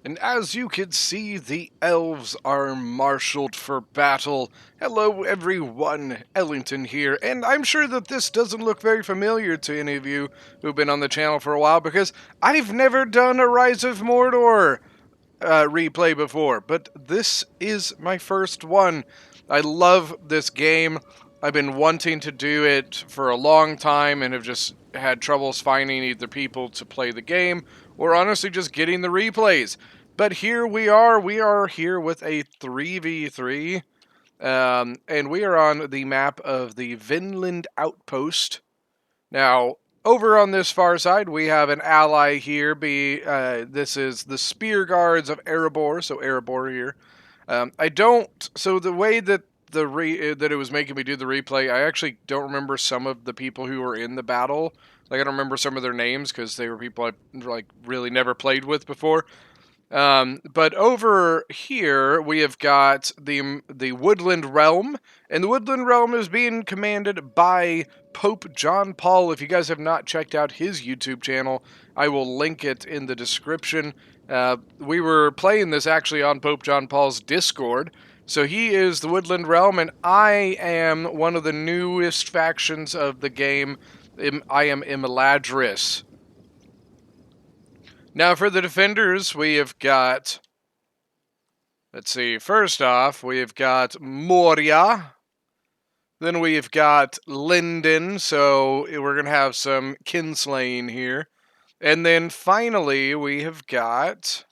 And as you can see, the elves are marshaled for battle. Hello everyone, Ellington here, and I'm sure that this doesn't look very familiar to any of you who've been on the channel for a while because I've never done a Rise of Mordor replay before, but this is my first one. I love this game. I've been wanting to do it for a long time and have just had troubles finding either people to play the game or honestly just getting the replays. But here we are. We are here with a 3v3. And we are on the map of the Vinland Outpost. Now, over on this far side, we have an ally here. This is the Spear Guards of Erebor, so Erebor here. So the way that that it was making me do the replay, I actually don't remember some of the people who were in the battle. Like, I don't remember some of their names because they were people I like really never played with before. But over here we have got the Woodland Realm, and the Woodland Realm is being commanded by Pope John Paul. If you guys have not checked out his YouTube channel, I will link it in the description. We were playing this actually on Pope John Paul's Discord. So he is the Woodland Realm, and I am one of the newest factions of the game. I am Imladris. Now for the defenders, we have got, let's see, first off, we have got Moria. Then we've got Linden, so we're going to have some kinslaying here. And then finally, we have got...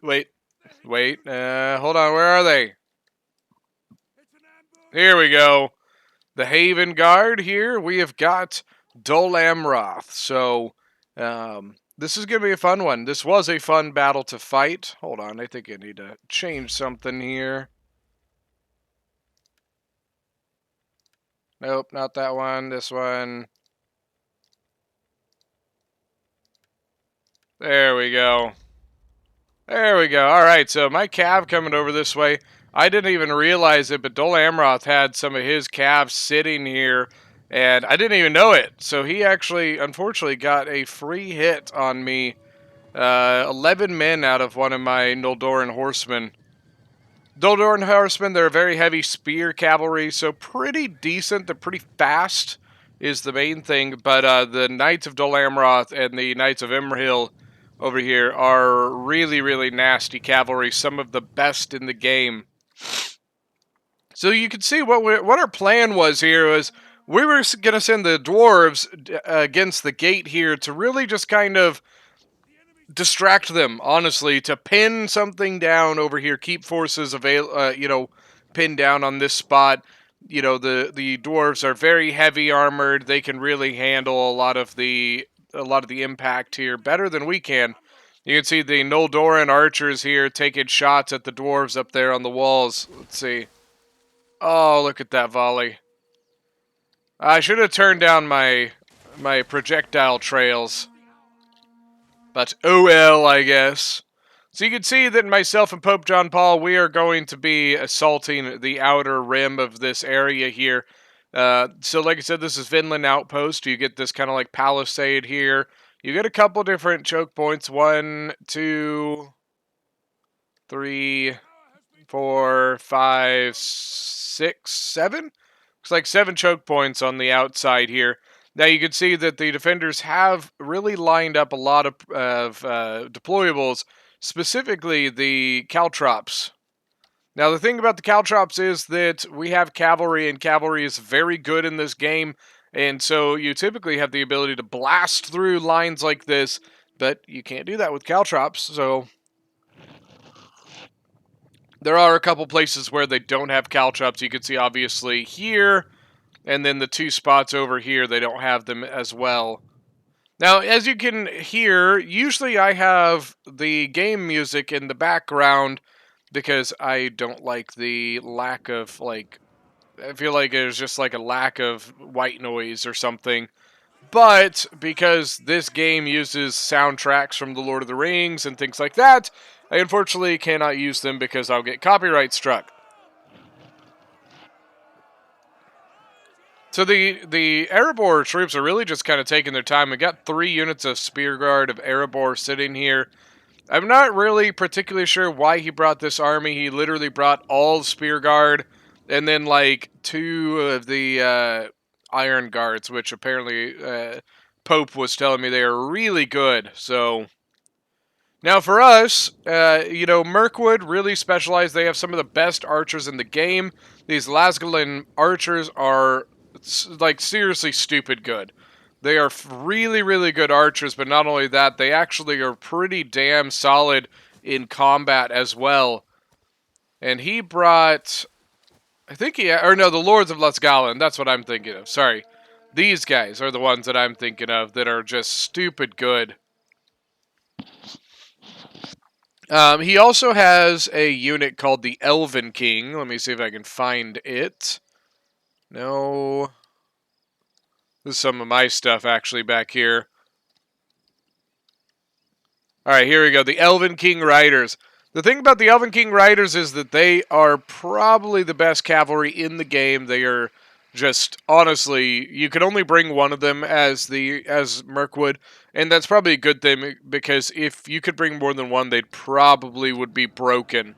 Wait, hold on, where are they? Here we go. The Haven Guard here, we have got Dol Amroth, so... this is going to be a fun one. This was a fun battle to fight. Hold on, I think I need to change something here. Nope, not that one. This one. There we go. There we go. Alright, so my cav coming over this way. I didn't even realize it, but Dol Amroth had some of his calves sitting here, and I didn't even know it. So he actually, unfortunately, got a free hit on me. 11 men out of one of my Noldoran horsemen. Noldoran horsemen, they're a very heavy spear cavalry, so pretty decent. They're pretty fast is the main thing, but the Knights of Dol Amroth and the Knights of Imrahil over here are really, really nasty cavalry, some of the best in the game. So you can see what our plan was here was we were going to send the dwarves against the gate here to really just kind of distract them, honestly, to pin something down over here, keep forces pinned down on this spot. You know, the dwarves are very heavy armored. They can really handle a lot of the impact here better than we can. You can see the Noldoran archers here taking shots at the dwarves up there on the walls. Let's see. Oh, look at that volley. I should have turned down my projectile trails. But oh well, I guess. So you can see that myself and Pope John Paul, we are going to be assaulting the outer rim of this area here. So like I said, this is Vinland Outpost. You get this kind of like palisade here. You get a couple different choke points. 1, 2, 3, 4, 5, 6, 7. Looks like 7 choke points on the outside here. Now you can see that the defenders have really lined up a lot of deployables, specifically the caltrops. Now the thing about the caltrops is that we have cavalry, and cavalry is very good in this game, and so you typically have the ability to blast through lines like this, but you can't do that with caltrops, so there are a couple places where they don't have caltrops. You can see obviously here, and then the 2 spots over here, they don't have them as well. Now, as you can hear, usually I have the game music in the background because I don't like the lack of, like, I feel like there's just like a lack of white noise or something. But because this game uses soundtracks from The Lord of the Rings and things like that, I unfortunately cannot use them because I'll get copyright struck. So the Erebor troops are really just kind of taking their time. We got 3 units of Spear Guard of Erebor sitting here. I'm not really particularly sure why he brought this army. He literally brought all Spear Guard and then like 2 of the Iron Guards, which apparently Pope was telling me they are really good. So now for us, you know, Mirkwood really specialized. They have some of the best archers in the game. These Lasgalin archers are like seriously stupid good. They are really, really good archers, but not only that, they actually are pretty damn solid in combat as well. And he brought, I think he, or no, the Lords of Lasgalin. That's what I'm thinking of. Sorry. These guys are the ones that I'm thinking of that are just stupid good. He also has a unit called the Elven King. Let me see if I can find it. No. This is some of my stuff actually back here. Alright, here we go. The Elven King Riders. The thing about the Elven King Riders is that they are probably the best cavalry in the game. They are just, honestly, you could only bring one of them as Mirkwood, and that's probably a good thing, because if you could bring more than one, they probably would be broken.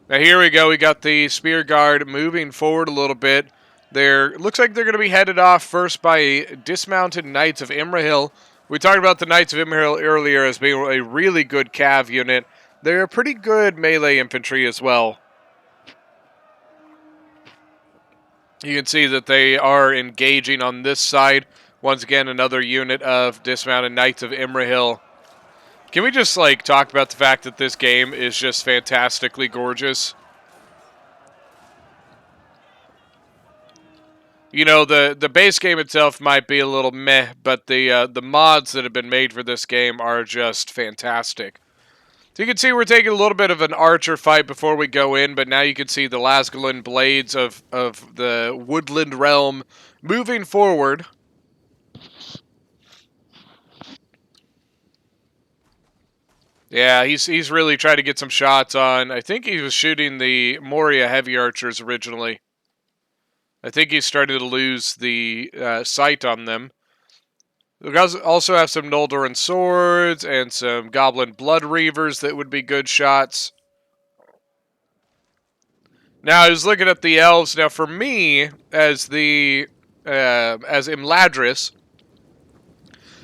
Now here we go. We got the Spear Guard moving forward a little bit. Looks like they're going to be headed off first by dismounted Knights of Imrahil. We talked about the Knights of Imrahil earlier as being a really good cav unit. They're a pretty good melee infantry as well. You can see that they are engaging on this side. Once again, another unit of dismounted Knights of Imrahil. Can we just like talk about the fact that this game is just fantastically gorgeous? You know, the base game itself might be a little meh, but the mods that have been made for this game are just fantastic. So you can see we're taking a little bit of an archer fight before we go in, but now you can see the Lasgalin blades of the Woodland Realm moving forward. Yeah, he's really tried to get some shots on. I think he was shooting the Moria heavy archers originally. I think he started to lose the sight on them. We also have some Noldoran swords and some Goblin Blood Reavers that would be good shots. Now I was looking at the elves. Now for me, as Imladris,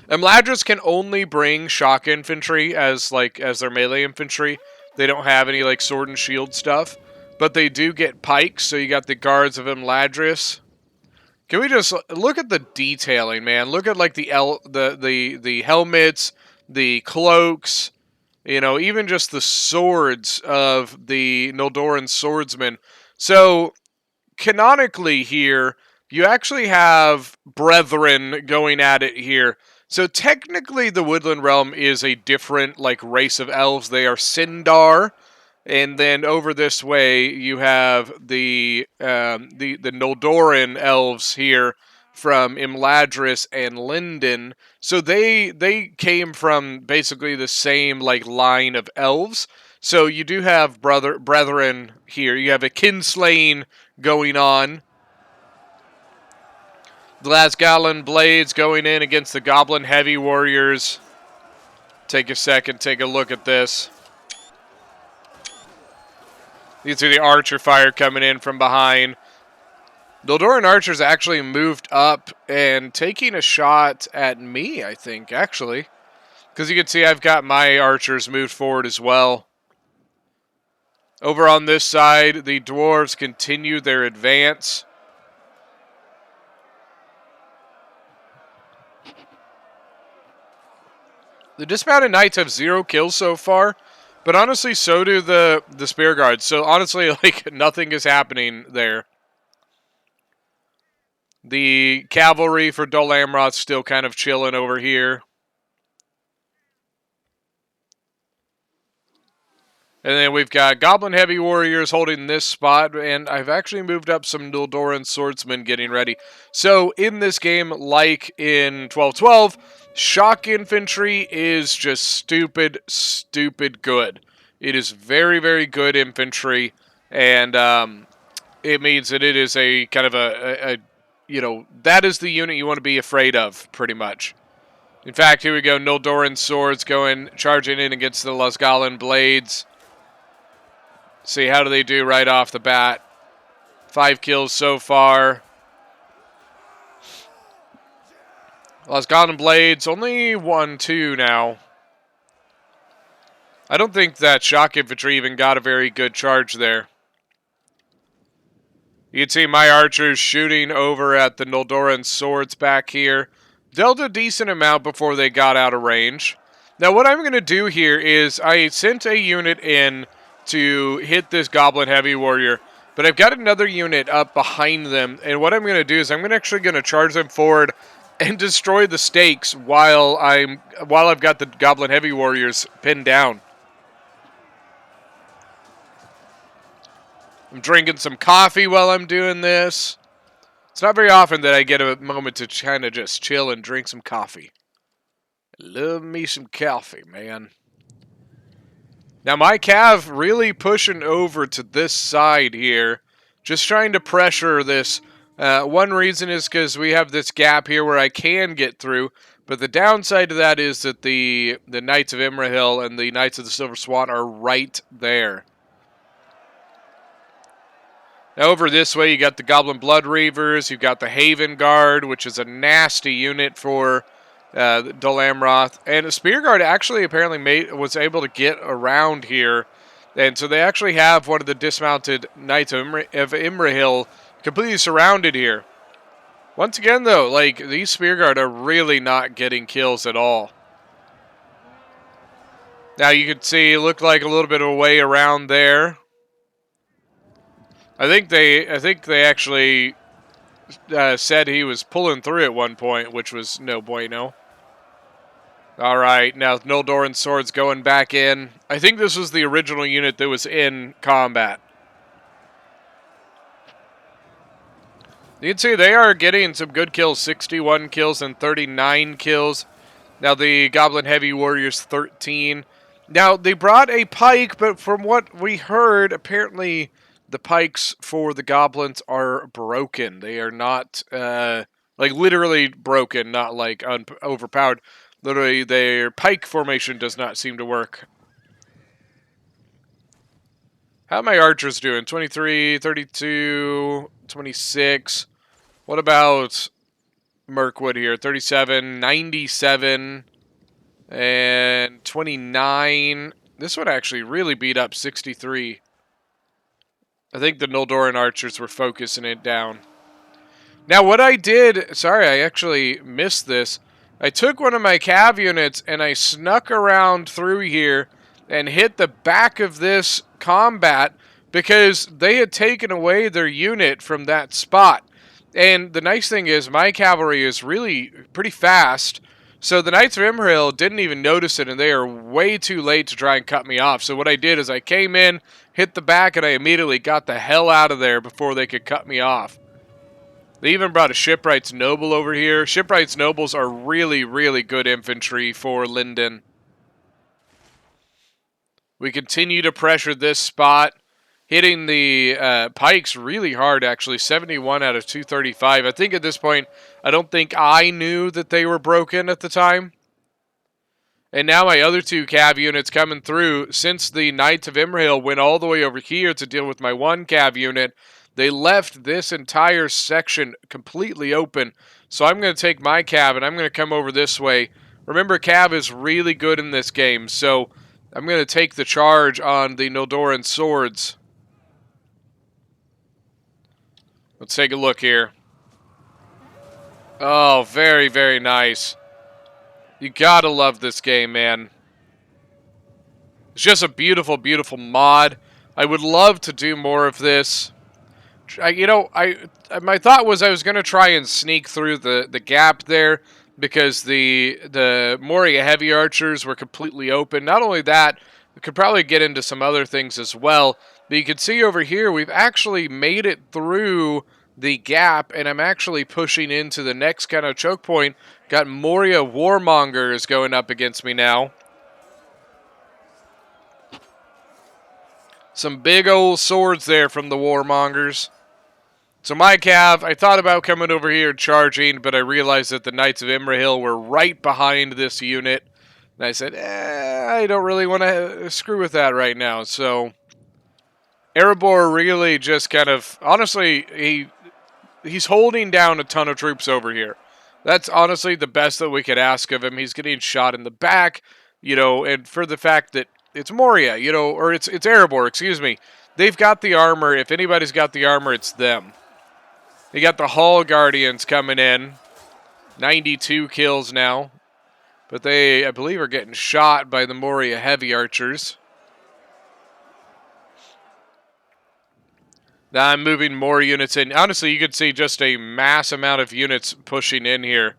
Imladris can only bring shock infantry as their melee infantry. They don't have any like sword and shield stuff, but they do get pikes. So you got the guards of Imladris. Can we just look at the detailing, man? Look at like the helmets, the cloaks, you know, even just the swords of the Noldoran swordsmen. So canonically here, you actually have brethren going at it here. So technically the Woodland Realm is a different like race of elves. They are Sindar. And then over this way, you have the Noldoran elves here from Imladris and Linden. So they came from basically the same like line of elves. So you do have brethren here. You have a kinslaying going on. The Lasgalin blades going in against the Goblin heavy warriors. Take a second, take a look at this. You can see the archer fire coming in from behind. Noldoran archers actually moved up and taking a shot at me, I think, actually. Because you can see I've got my archers moved forward as well. Over on this side, the dwarves continue their advance. The dismounted knights have 0 kills so far. But honestly, so do the spear guards. So honestly, like, nothing is happening there. The cavalry for Dol Amroth's still kind of chilling over here. And then we've got Goblin Heavy Warriors holding this spot, and I've actually moved up some Noldoran Swordsmen getting ready. So in this game, like in 12-12, Shock Infantry is just stupid, stupid good. It is very, very good infantry, and it means that it is a kind of a you know, that is the unit you want to be afraid of, pretty much. In fact, here we go. Noldoran swords charging in against the Lasgalan blades. See, how do they do right off the bat? 5 kills so far. Lasgalan blades, only 1-2 now. I don't think that shock infantry even got a very good charge there. You can see my archers shooting over at the Noldoran swords back here. Dealt a decent amount before they got out of range. Now what I'm going to do here is I sent a unit in to hit this Goblin Heavy Warrior, but I've got another unit up behind them, and what I'm going to do is I'm actually going to charge them forward and destroy the stakes while I've got the Goblin Heavy Warriors pinned down. I'm drinking some coffee while I'm doing this. It's not very often that I get a moment to kind of just chill and drink some coffee. Love me some coffee, man. Now my Cav really pushing over to this side here. Just trying to pressure this. One reason is because we have this gap here where I can get through. But the downside to that is that the Knights of Imrahil and the Knights of the Silver Swan are right there. Now over this way, you got the Goblin Blood Reavers, you've got the Haven Guard, which is a nasty unit for Dol Amroth. And the Spear Guard actually apparently was able to get around here. And so they actually have one of the dismounted Knights of Imrahil completely surrounded here. Once again, though, like, these Spear Guard are really not getting kills at all. Now you can see it looked like a little bit of a way around there. I think they actually said he was pulling through at one point, which was no bueno. All right, now Noldoran swords going back in. I think this was the original unit that was in combat. You can see they are getting some good kills, 61 kills and 39 kills. Now the Goblin Heavy Warriors 13. Now they brought a pike, but from what we heard, apparently the pikes for the goblins are broken. They are not, like, literally broken, not, like, overpowered. Literally, their pike formation does not seem to work. How are my archers doing? 23, 32, 26. What about Mirkwood here? 37, 97, and 29. This one actually really beat up 63. I think the Noldoran archers were focusing it down. Now what I did, sorry I actually missed this, I took one of my Cav units and I snuck around through here and hit the back of this combat because they had taken away their unit from that spot. And the nice thing is my cavalry is really pretty fast, so the Knights of Imrahil didn't even notice it, and they are way too late to try and cut me off. So what I did is I came in, hit the back, and I immediately got the hell out of there before they could cut me off. They even brought a Shipwright's Noble over here. Shipwright's Nobles are really, really good infantry for Linden. We continue to pressure this spot, hitting the pikes really hard, actually. 71 out of 235. I think at this point, I don't think I knew that they were broken at the time. And now my other two Cav units coming through. Since the Knights of Imrahil went all the way over here to deal with my one Cav unit, they left this entire section completely open. So I'm going to take my Cav and I'm going to come over this way. Remember, Cav is really good in this game, so I'm going to take the charge on the Noldoran swords. Let's take a look here. Oh, very, very nice. You gotta love this game, man. It's just a beautiful, beautiful mod. I would love to do more of this. My thought was I was going to try and sneak through the gap there because the Moria Heavy Archers were completely open. Not only that, we could probably get into some other things as well. But you can see over here, we've actually made it through the gap, and I'm actually pushing into the next kind of choke point. Got Moria Warmongers going up against me now. Some big old swords there from the Warmongers. So my cav, I thought about coming over here charging, but I realized that the Knights of Imrahil were right behind this unit. And I said, I don't really want to screw with that right now. So Erebor really just kind of, honestly, he's holding down a ton of troops over here. That's honestly the best that we could ask of him. He's getting shot in the back, and for the fact that it's Moria, or it's Erebor, excuse me. They've got the armor. If anybody's got the armor, it's them. They got the Hall Guardians coming in. 92 kills now. But they, I believe, are getting shot by the Moria heavy archers. Now I'm moving more units in. Honestly, you could see just a mass amount of units pushing in here.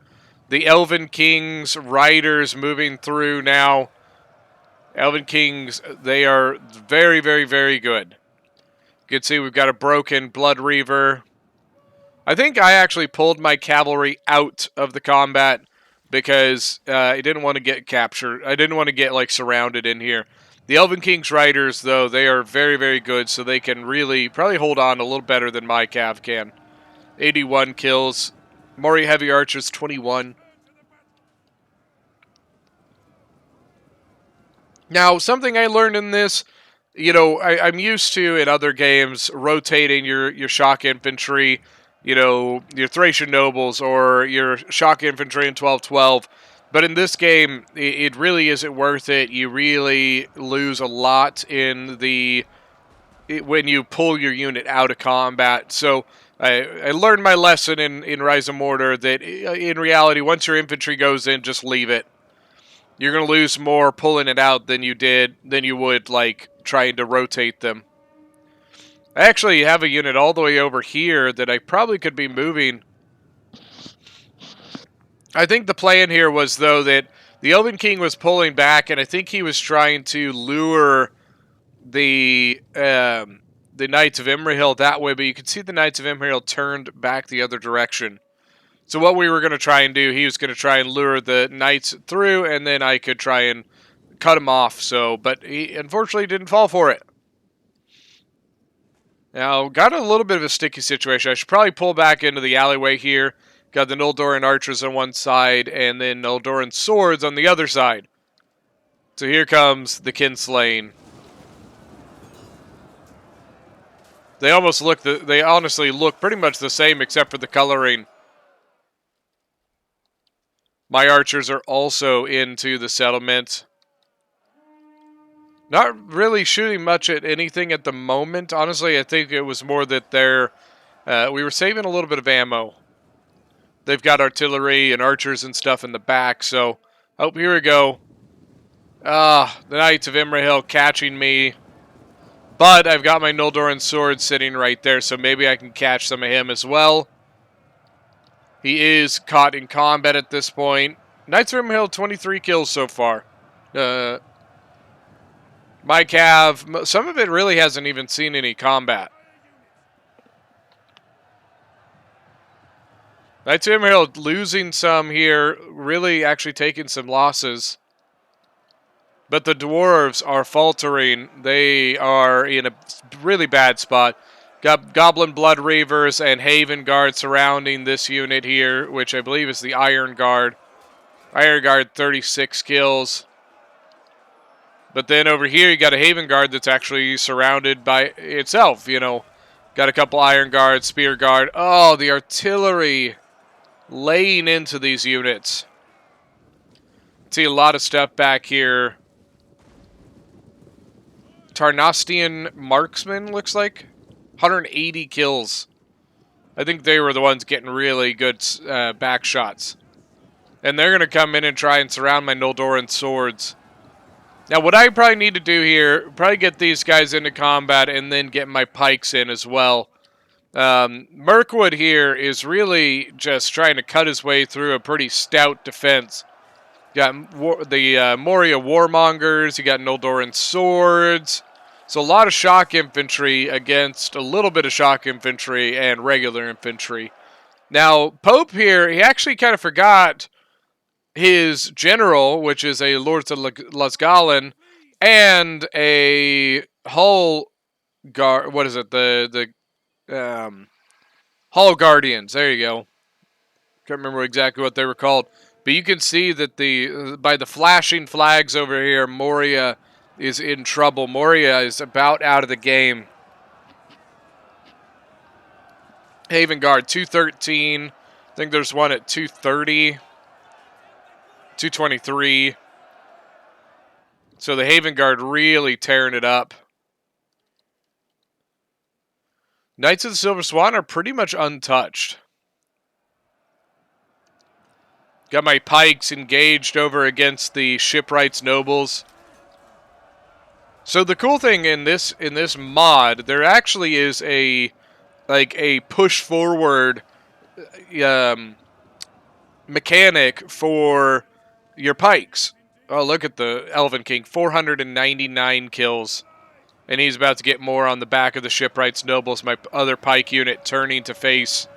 The Elven Kings, Riders moving through now. Elven Kings, they are very, very, very good. You can see we've got a broken Blood Reaver. I think I actually pulled my cavalry out of the combat because I didn't want to get captured. I didn't want to get surrounded in here. The Elven King's Riders, though, they are very, very good, so they can really probably hold on a little better than my cav can. 81 kills. Moria Heavy Archers, 21. Now, something I learned in this, I'm used to in other games rotating your shock infantry, your Thracian nobles or your shock infantry in 12-12. But in this game, it really isn't worth it. You really lose a lot when you pull your unit out of combat. So I learned my lesson in Rise of Mordor that in reality, once your infantry goes in, just leave it. You're going to lose more pulling it out than you would trying to rotate them. I actually have a unit all the way over here that I probably could be moving. I think the plan here was, though, that the Elven King was pulling back, and I think he was trying to lure the Knights of Imrahil that way, but you can see the Knights of Imrahil turned back the other direction. So what we were going to try and do, he was going to try and lure the Knights through, and then I could try and cut him off. But he unfortunately didn't fall for it. Now, got a little bit of a sticky situation. I should probably pull back into the alleyway here. Got the Noldoran archers on one side, and then Noldoran swords on the other side. So here comes the Kinslaying. They honestly look pretty much the same except for the coloring. My archers are also into the settlement. Not really shooting much at anything at the moment. Honestly, I think it was more that we were saving a little bit of ammo. They've got artillery and archers and stuff in the back, so here we go. The Knights of Imrahil catching me. But I've got my Noldoran sword sitting right there, so maybe I can catch some of him as well. He is caught in combat at this point. Knights of Imrahil, 23 kills so far. My cav, some of it really hasn't even seen any combat. Knights of Imrahil losing some here, really actually taking some losses. But the dwarves are faltering. They are in a really bad spot. Got Goblin Blood Reavers and Haven Guard surrounding this unit here, which I believe is the Iron Guard. Iron Guard, 36 kills. But then over here, you got a Haven Guard that's actually surrounded by itself, Got a couple Iron Guards, Spear Guard. Oh, the artillery laying into these units. See a lot of stuff back here. Tarnastian Marksman, looks like. 180 kills. I think they were the ones getting really good back shots. And they're going to come in and try and surround my Noldoran swords. Now, what I probably need to do here, probably get these guys into combat and then get my pikes in as well. Mirkwood here is really just trying to cut his way through a pretty stout defense. Got the Moria Warmongers, you got Noldoran swords. So a lot of shock infantry against a little bit of shock infantry and regular infantry. Now, Pope here, he actually kind of forgot his general, which is a Lord of Lasgalen, and a Hull Guard. What is it? Hall Guardians. There you go. Can't remember exactly what they were called. But you can see that by the flashing flags over here, Moria is in trouble. Moria is about out of the game. Haven Guard, 213. I think there's one at 230. 223. So the Haven Guard really tearing it up. Knights of the Silver Swan are pretty much untouched. Got my pikes engaged over against the shipwrights nobles. So the cool thing in this mod, there actually is a push forward mechanic for your pikes. Oh, look at the Elven King, 499 kills. And he's about to get more on the back of the shipwrights nobles, my other pike unit turning to face.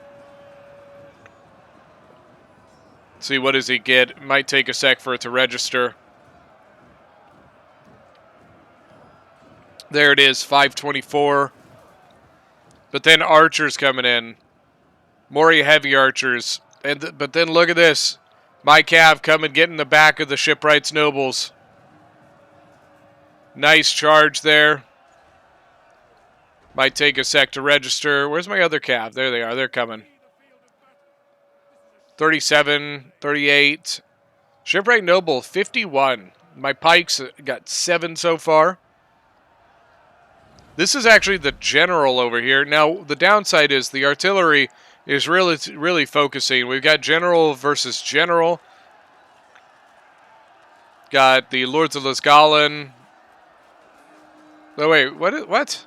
See, what does he get? Might take a sec for it to register. There it is, 524. But then archers coming in. Moria heavy archers. But then look at this. My cav coming, getting the back of the shipwrights nobles. Nice charge there. Might take a sec to register. Where's my other cav? There they are. They're coming. 37, 38. Shipwright noble, 51. My pikes got 7 so far. This is actually the general over here. Now, the downside is the artillery is really focusing. We've got general versus general. Got the Lords of Lisgalen. Oh, wait, what?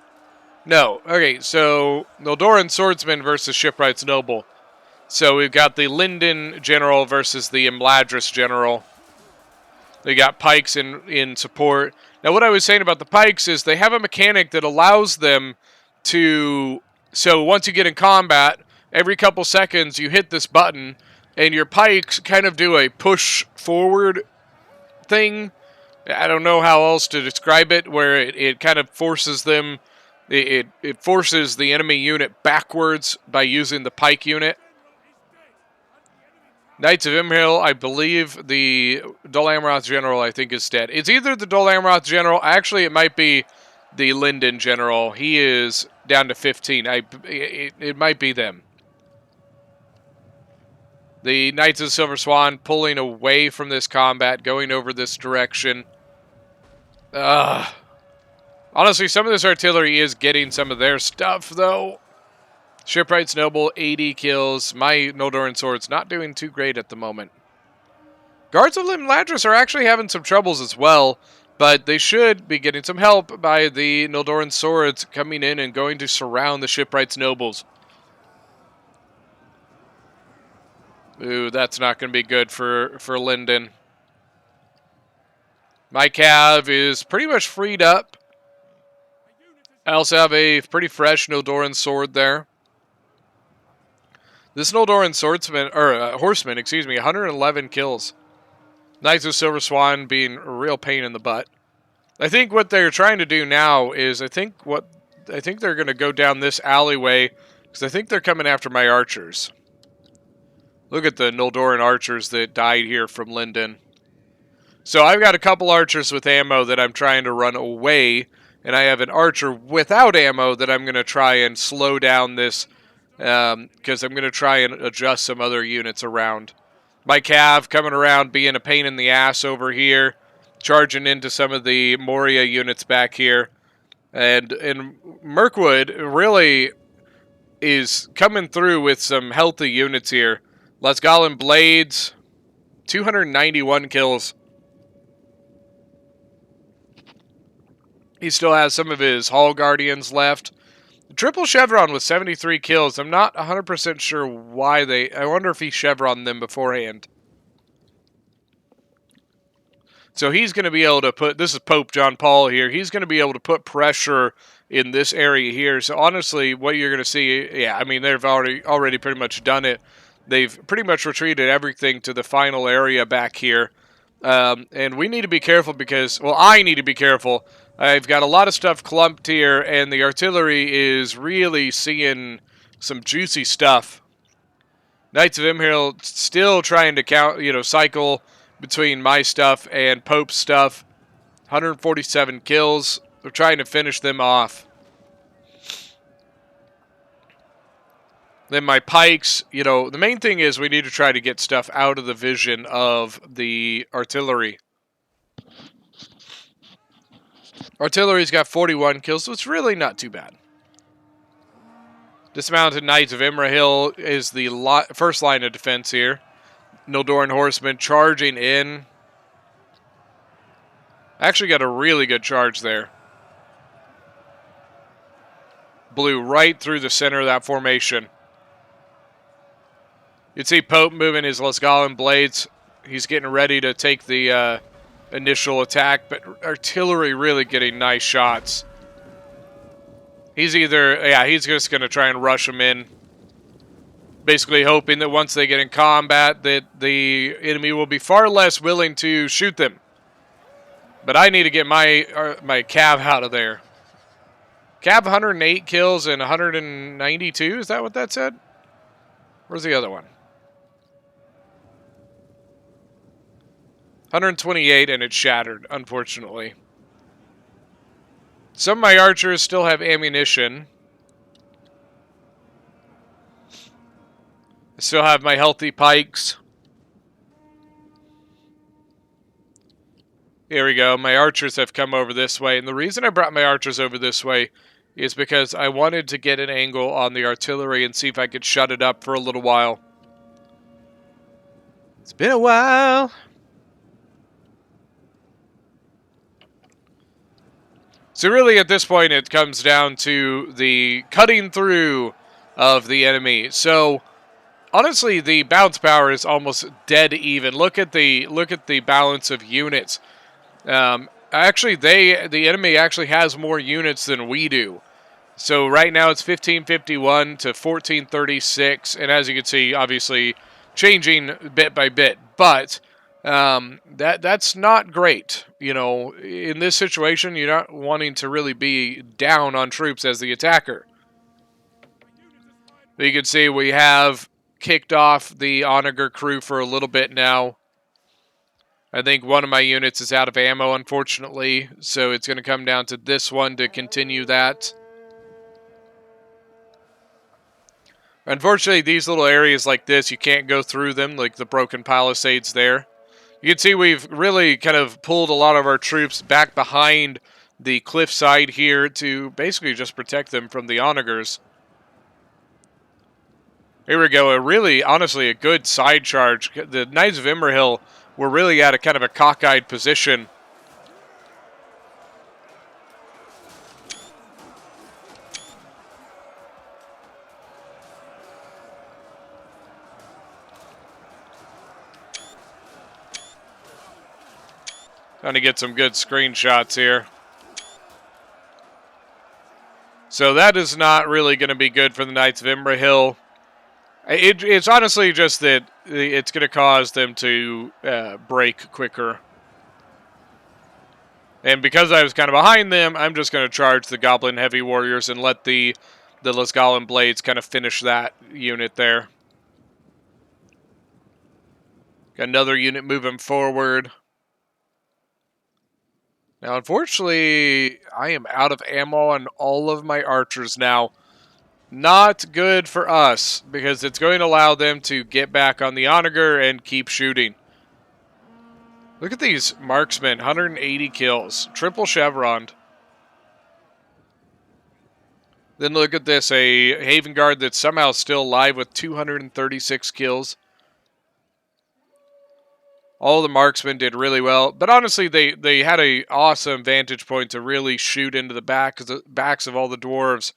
No. Okay, so Noldoran Swordsman versus Shipwrights Noble. So we've got the Linden General versus the Imladris General. They got pikes in support. Now, what I was saying about the pikes is they have a mechanic that allows them to... So once you get in combat, every couple seconds you hit this button, and your pikes kind of do a push forward thing. I don't know how else to describe it, where it kind of forces them... It forces the enemy unit backwards by using the pike unit. Knights of Imhill, I believe the Dol Amroth General, I think, is dead. It's either the Dol Amroth General. Actually, it might be the Linden General. He is down to 15. It might be them. The Knights of the Silver Swan pulling away from this combat, going over this direction. Honestly, some of this artillery is getting some of their stuff, though. Shipwrights Noble, 80 kills. My Noldoran Swords not doing too great at the moment. Guards of Imladris are actually having some troubles as well, but they should be getting some help by the Noldoran Swords coming in and going to surround the Shipwrights Nobles. Ooh, that's not going to be good for Linden. My cav is pretty much freed up. I also have a pretty fresh Noldoran Sword there. This Noldoran horseman, 111 kills. Knights of Silver Swan being a real pain in the butt. I think what they're trying to do now is I think they're going to go down this alleyway because I think they're coming after my archers. Look at the Noldoran archers that died here from Linden. So I've got a couple archers with ammo that I'm trying to run away, and I have an archer without ammo that I'm going to try and slow down this. Because I'm going to try and adjust some other units around. My cav coming around being a pain in the ass over here. Charging into some of the Moria units back here. And Mirkwood really is coming through with some healthy units here. Lisgalen Blades, 291 kills. He still has some of his Hall Guardians left. Triple Chevron with 73 kills. I'm not 100% sure why they... I wonder if he chevroned them beforehand. So he's going to be able to put... This is Pope John Paul here. He's going to be able to put pressure in this area here. So honestly, what you're going to see... Yeah, I mean, they've already pretty much done it. They've pretty much retreated everything to the final area back here. And we need to be careful because... Well, I need to be careful. I've got a lot of stuff clumped here, and the artillery is really seeing Some juicy stuff. Knights of Imhill still trying to cycle between my stuff and Pope's stuff. 147 kills. They're trying to finish them off. Then my pikes, the main thing is we need to try to get stuff out of the vision of the artillery. Artillery's got 41 kills, so it's really not too bad. Dismounted Knights of Imrahil is the first line of defense here. Nildoran Horsemen charging in. Actually got a really good charge there. Blew right through the center of that formation. You'd see Pope moving his Lasgallan blades. He's getting ready to take the initial attack, but artillery really getting nice shots. He's just going to try and rush them in. Basically hoping that once they get in combat that the enemy will be far less willing to shoot them. But I need to get my Cav out of there. Cav 108 kills and 192, is that what that said? Where's the other one? 128 and it's shattered, unfortunately. Some of my archers still have ammunition. I still have my healthy pikes. Here we go. My archers have come over this way. And the reason I brought my archers over this way is because I wanted to get an angle on the artillery and see if I could shut it up for a little while. It's been a while. So really at this point it comes down to the cutting through of the enemy. So honestly the bounce power is almost dead even. Look at the balance of units. Actually the enemy actually has more units than we do. So right now it's 1551 to 1436, and as you can see obviously changing bit by bit, but that's not great. In this situation, you're not wanting to really be down on troops as the attacker. But you can see we have kicked off the Onager crew for a little bit now. I think one of my units is out of ammo, unfortunately, so it's going to come down to this one to continue that. Unfortunately, these little areas like this, you can't go through them, like the broken palisades there. You can see we've really kind of pulled a lot of our troops back behind the cliffside here to basically just protect them from the onagers. Here we go. Honestly, a good side charge. The Knights of Imrahil were really at a kind of a cockeyed position. Trying to get some good screenshots here. So that is not really going to be good for the Knights of Imrahil. It's honestly just that it's going to cause them to break quicker. And because I was kind of behind them, I'm just going to charge the Goblin Heavy Warriors and let the Lasgallan Blades kind of finish that unit there. Got another unit moving forward. Now, unfortunately, I am out of ammo on all of my archers now. Not good for us, because it's going to allow them to get back on the onager and keep shooting. Look at these marksmen, 180 kills, triple chevroned. Then look at this, a Haven Guard that's somehow still alive with 236 kills. All the marksmen did really well, but honestly, they had an awesome vantage point to really shoot into the backs of all the dwarves.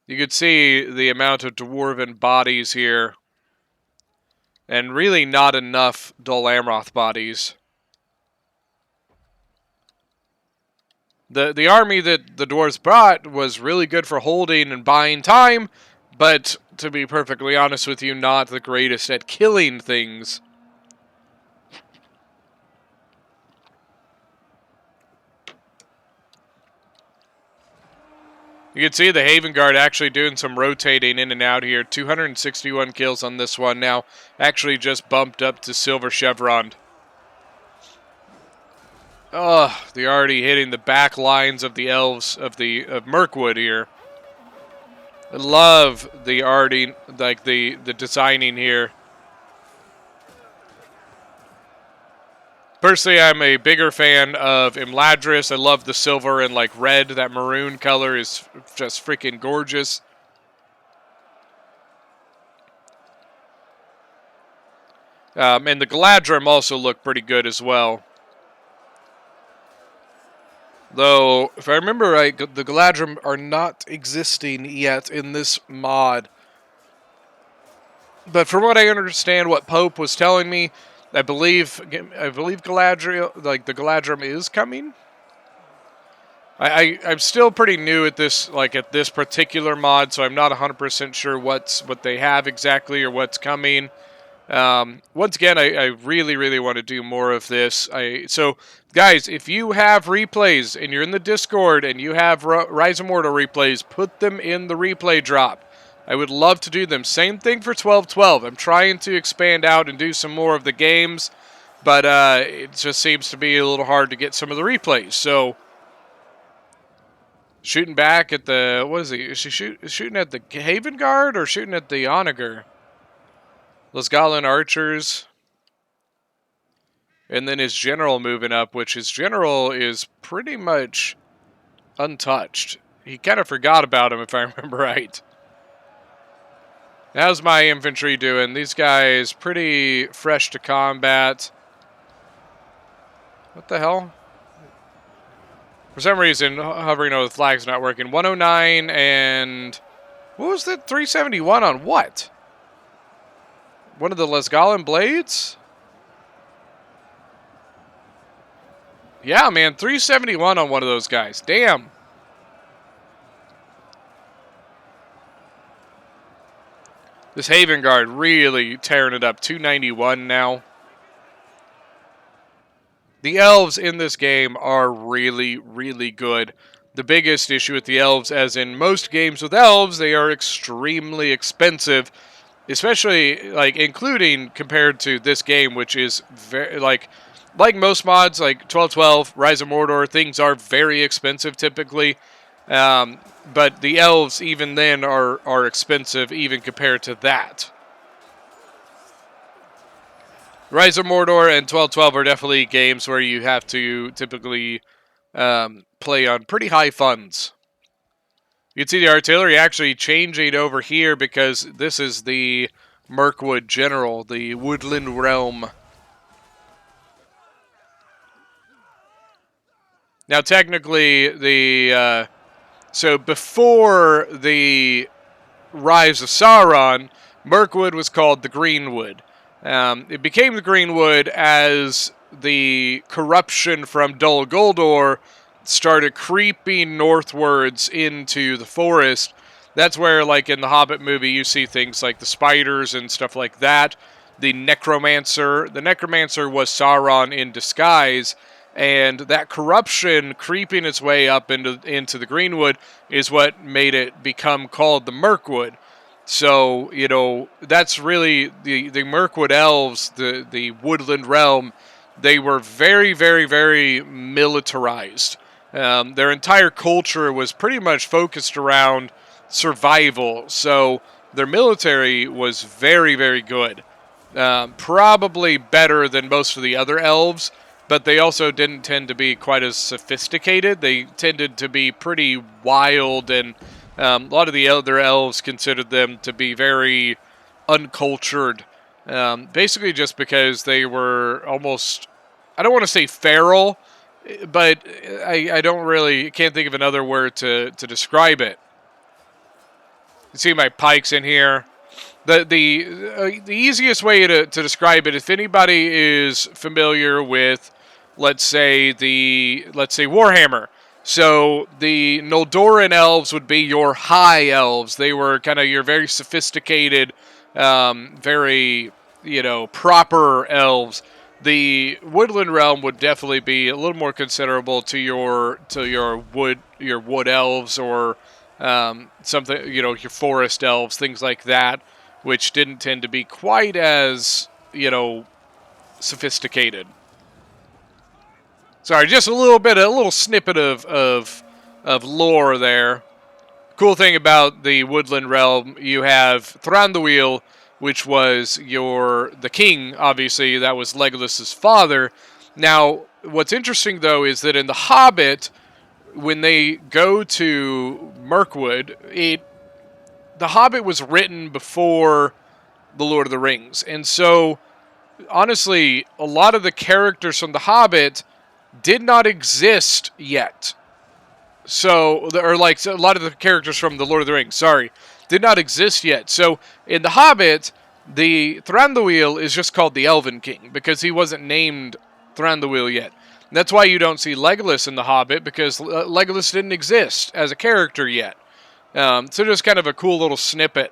You could see the amount of dwarven bodies here, and really not enough Dol Amroth bodies. The army that the dwarves brought was really good for holding and buying time, but to be perfectly honest with you, not the greatest at killing things. You can see the Haven Guard actually doing some rotating in and out here. 261 kills on this one now. Actually just bumped up to Silver Chevron. Oh, they're already hitting the back lines of the Elves of Mirkwood here. I love the arting, like the designing here. Personally, I'm a bigger fan of Imladris. I love the silver and like red. That maroon color is just freaking gorgeous. And the Galadrim also look pretty good as well. Though, if I remember right, the Galadrim are not existing yet in this mod. But from what I understand, what Pope was telling me, I believe Galadriel, like the Galadrim is coming. I'm still pretty new at this, like at this particular mod, so I'm not 100% sure what they have exactly or what's coming. Once again, I really, really want to do more of this. So, guys, if you have replays and you're in the Discord and you have Rise of Mordor replays, put them in the replay drop. I would love to do them. Same thing for 1212. I'm trying to expand out and do some more of the games, but it just seems to be a little hard to get some of the replays. So, shooting back at the, what is he? Is she shooting at the Haven Guard or shooting at the Onager? Los Goblin archers. And then his general moving up, which his general is pretty much untouched. He kind of forgot about him, if I remember right. How's my infantry doing? These guys pretty fresh to combat. What the hell? For some reason, hovering over the flag's not working. 109 and... What was that? 371 on what? One of the Lesgalin blades? Yeah, man, 371 on one of those guys. Damn. This Haven Guard really tearing it up. 291 now. The Elves in this game are really, really good. The biggest issue with the Elves, as in most games with Elves, they are extremely expensive. Especially, like, including compared to this game, which is very, like most mods, like 1212, Rise of Mordor, things are very expensive typically. But the Elves, even then, are expensive even compared to that. Rise of Mordor and 1212 are definitely games where you have to typically play on pretty high funds. You can see the artillery actually changing over here because this is the Mirkwood General, the Woodland Realm. Now, technically, so before the Rise of Sauron, Mirkwood was called the Greenwood. It became the Greenwood as the corruption from Dol Guldur started creeping northwards into the forest. That's where, like in the Hobbit movie, you see things like the spiders and stuff like that. The Necromancer was Sauron in disguise, and that corruption creeping its way up into the Greenwood is what made it become called the Mirkwood. So, you know, that's really the Mirkwood Elves, the Woodland Realm. They were very, very, very militarized. Their entire culture was pretty much focused around survival. So their military was very, very good. Probably better than most of the other elves, but they also didn't tend to be quite as sophisticated. They tended to be pretty wild, and a lot of the other elves considered them to be very uncultured. Basically just because they were almost, I don't want to say feral, but I can't think of another word to describe it. You see my pikes in here. The easiest way to describe it, if anybody is familiar with, let's say Warhammer. So the Noldoran elves would be your high elves. They were kind of your very sophisticated, very, proper elves. The Woodland Realm would definitely be a little more considerable to your wood elves or Something, your forest elves, things like that, which didn't tend to be quite as, sophisticated. Sorry, just a little snippet of lore there. Cool thing about the Woodland Realm, you have Thranduil, which was the king, obviously, that was Legolas's father. Now, what's interesting, though, is that in The Hobbit, when they go to Mirkwood, The Hobbit was written before The Lord of the Rings. And so, honestly, a lot of the characters from The Hobbit did not exist yet. So, or like a lot of the characters from The Lord of the Rings, did not exist yet. So, in The Hobbit, the Thranduil is just called the Elven King because he wasn't named Thranduil yet. And that's why you don't see Legolas in The Hobbit, because Legolas didn't exist as a character yet. So, just kind of a cool little snippet.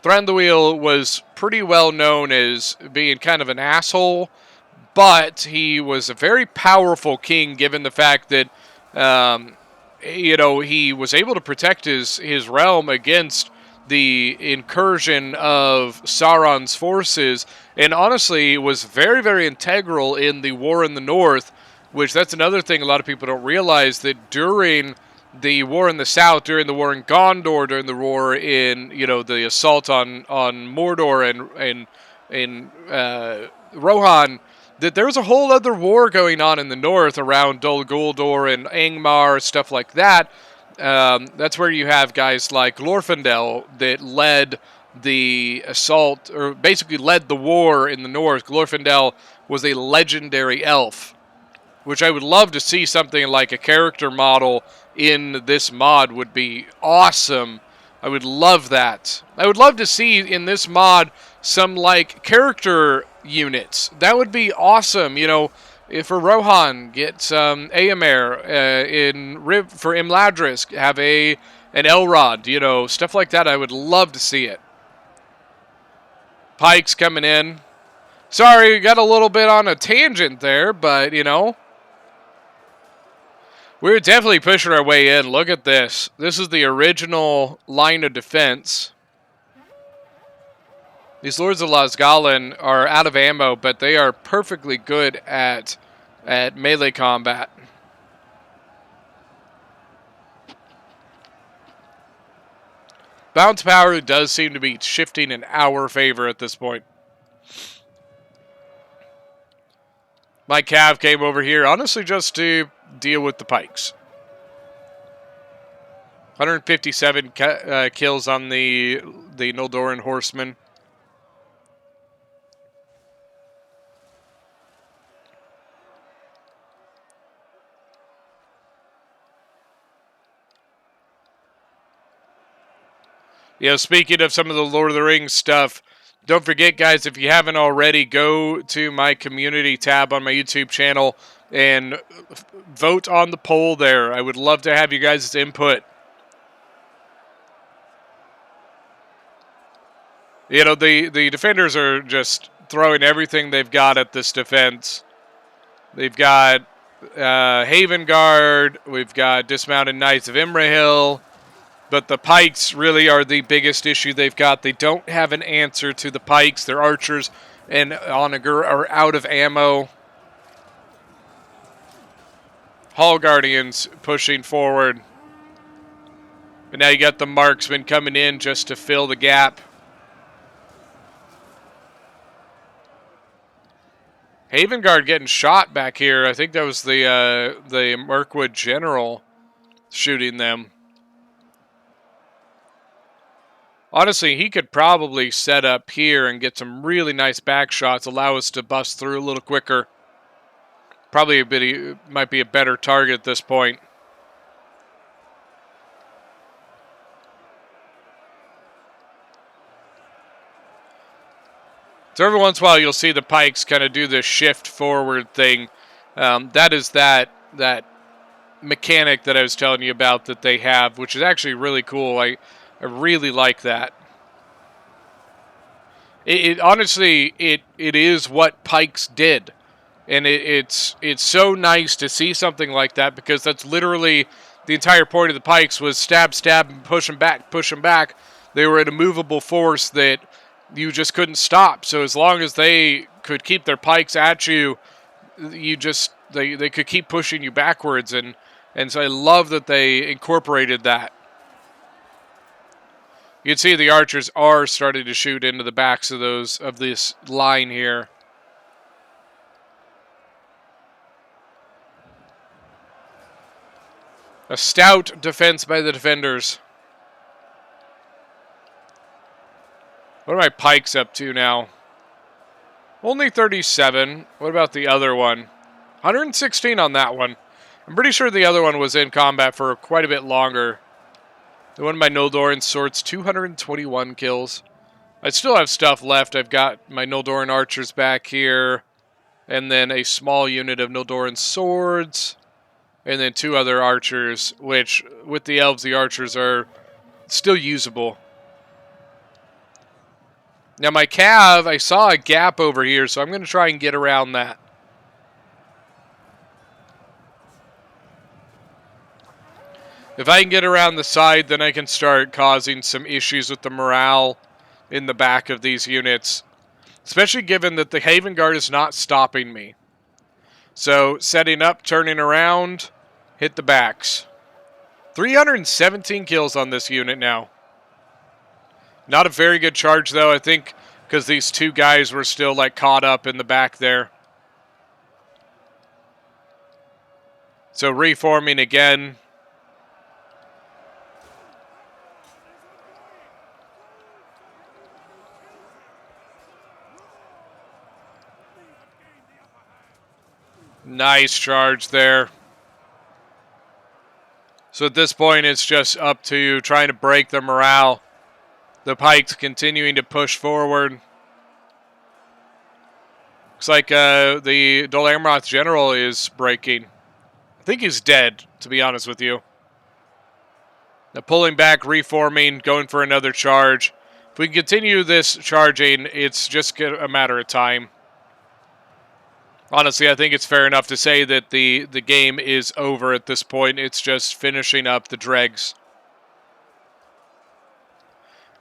Thranduil was pretty well known as being kind of an asshole, but he was a very powerful king given the fact that he was able to protect his realm against the incursion of Sauron's forces, and honestly was very, very integral in the war in the north, which that's another thing a lot of people don't realize, that during the war in the south, during the war in Gondor, during the war in, the assault on Mordor and Rohan, that there was a whole other war going on in the north around Dol Guldur and Angmar, stuff like that. That's where you have guys like Glorfindel that led the assault, or basically led the war in the north. Glorfindel was a legendary elf, which I would love to see something like a character model in this mod would be awesome. I would love that. I would love to see in this mod some like character units. That would be awesome. If for Rohan, get some Éomer, for Imladris, have an Elrond, stuff like that. I would love to see it. Pikes coming in. Sorry, got a little bit on a tangent there, but, we're definitely pushing our way in. Look at this. This is the original line of defense. These Lords of Lasgallen are out of ammo, but they are perfectly good at melee combat. Bounce power does seem to be shifting in our favor at this point. My Cav came over here, honestly, just to deal with the pikes. 157 kills on the Noldoran horsemen. Speaking of some of the Lord of the Rings stuff, don't forget, guys, if you haven't already, go to my community tab on my YouTube channel and vote on the poll there. I would love to have you guys' input. The defenders are just throwing everything they've got at this defense. They've got Haven Guard. We've got Dismounted Knights of Imrahil. But the pikes really are the biggest issue they've got. They don't have an answer to the pikes. Their archers and Onager are out of ammo. Hall Guardians pushing forward. But now you got the marksmen coming in just to fill the gap. Haven Guard getting shot back here. I think that was the Mirkwood General shooting them. Honestly, he could probably set up here and get some really nice back shots, allow us to bust through a little quicker. Probably might be a better target at this point. So every once in a while, you'll see the pikes kind of do this shift forward thing. That is that mechanic that I was telling you about that they have, which is actually really cool. I really like that. Honestly, it is what pikes did. And it's so nice to see something like that, because that's literally the entire point of the pikes was stab, stab, and push them back, push them back. They were an immovable force that you just couldn't stop. So as long as they could keep their pikes at you, they could keep pushing you backwards, and so I love that they incorporated that. You can see the archers are starting to shoot into the backs of this line here. A stout defense by the defenders. What are my pikes up to now? Only 37. What about the other one? 116 on that one. I'm pretty sure the other one was in combat for quite a bit longer. The one by Noldoran Swords, 221 kills. I still have stuff left. I've got my Noldoran Archers back here, and then a small unit of Noldoran Swords, and then 2 other Archers, which, with the Elves, the Archers are still usable. Now my Cav, I saw a gap over here, so I'm going to try and get around that. If I can get around the side, then I can start causing some issues with the morale in the back of these units. Especially given that the Haven Guard is not stopping me. So, setting up, turning around, hit the backs. 317 kills on this unit now. Not a very good charge, though, I think, because these 2 guys were still, like, caught up in the back there. So, reforming again. Nice charge there. So at this point, it's just up to trying to break the morale. The pikes continuing to push forward. Looks like the Dol Amroth general is breaking. I think he's dead, to be honest with you. Now pulling back, reforming, going for another charge. If we can continue this charging, it's just a matter of time. Honestly, I think it's fair enough to say that the game is over at this point. It's just finishing up the dregs.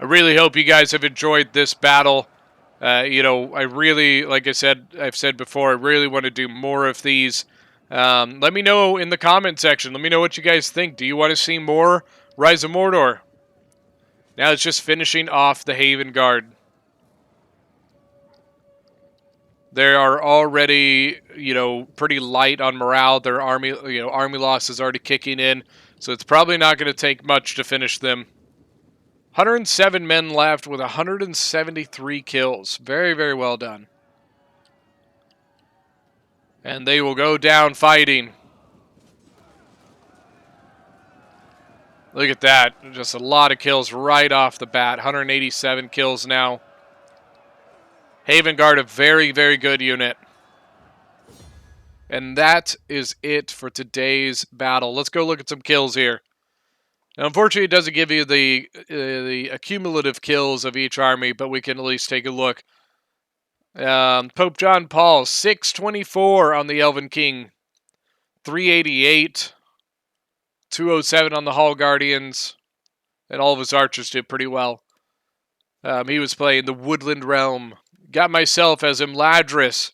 I really hope you guys have enjoyed this battle. You know, I really, like I've said before, I really want to do more of these. Let me know in the comment section. Let me know what you guys think. Do you want to see more Rise of Mordor? Now it's just finishing off the Haven Guard. They are already, you know, pretty light on morale. Their army loss is already kicking in. So it's probably not going to take much to finish them. 107 men left with 173 kills. Very, very well done. And they will go down fighting. Look at that. Just a lot of kills right off the bat. 187 kills now. Haven Guard, a very, very good unit. And that is it for today's battle. Let's go look at some kills here. Now, unfortunately, it doesn't give you the accumulative kills of each army, but we can at least take a look. Pope John Paul, 624 on the Elven King. 388. 207 on the Hall Guardians. And all of his archers did pretty well. He was playing the Woodland Realm. Got myself as Imladris.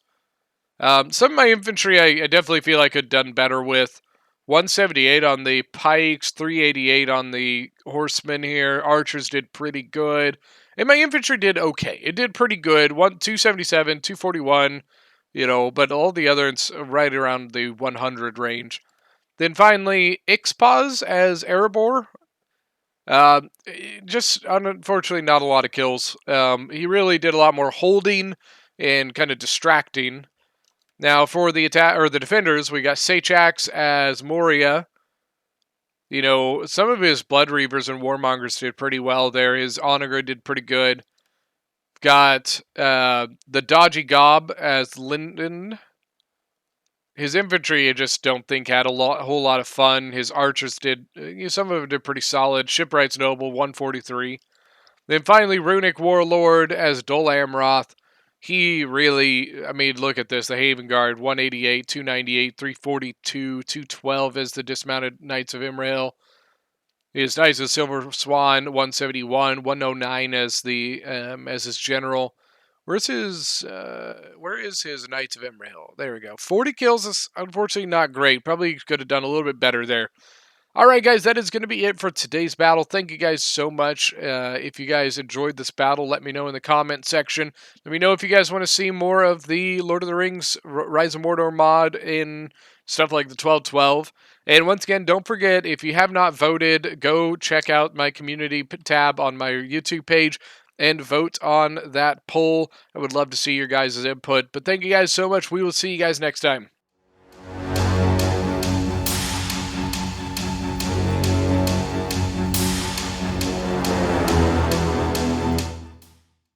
Some of my infantry I definitely feel I could have done better with. 178 on the pikes, 388 on the horsemen here. Archers did pretty good. And my infantry did okay. It did pretty good. 277, 241, you know, but all the others right around the 100 range. Then finally, Ixpaz as Erebor. Just unfortunately not a lot of kills. He really did a lot more holding and kind of distracting. Now for the the defenders, we got Sachax as Moria. You know, some of his Blood Reavers and Warmongers did pretty well there. His Onager did pretty good. Got the Dodgy Gob as Linden. His infantry, I just don't think had a whole lot of fun. His archers did, some of them did pretty solid. Shipwright's Noble, 143. Then finally, Runic Warlord as Dol Amroth. he really, I mean, look at this. The Haven Guard, 188, 298, 342, 212 as the dismounted Knights of Imrahil. His Knights of Silver Swan, 171, 109 as the as his general. Where is his Knights of Imrahil? There we go. 40 kills is unfortunately not great. Probably could have done a little bit better there. All right, guys, that is going to be it for today's battle. Thank you guys so much. If you guys enjoyed this battle, let me know in the comment section. Let me know if you guys want to see more of the Lord of the Rings Rise of Mordor mod in stuff like the 1212. And once again, don't forget, if you have not voted, go check out my community tab on my YouTube page and vote on that poll. I would love to see your guys' input. But thank you guys so much. We will see you guys next time.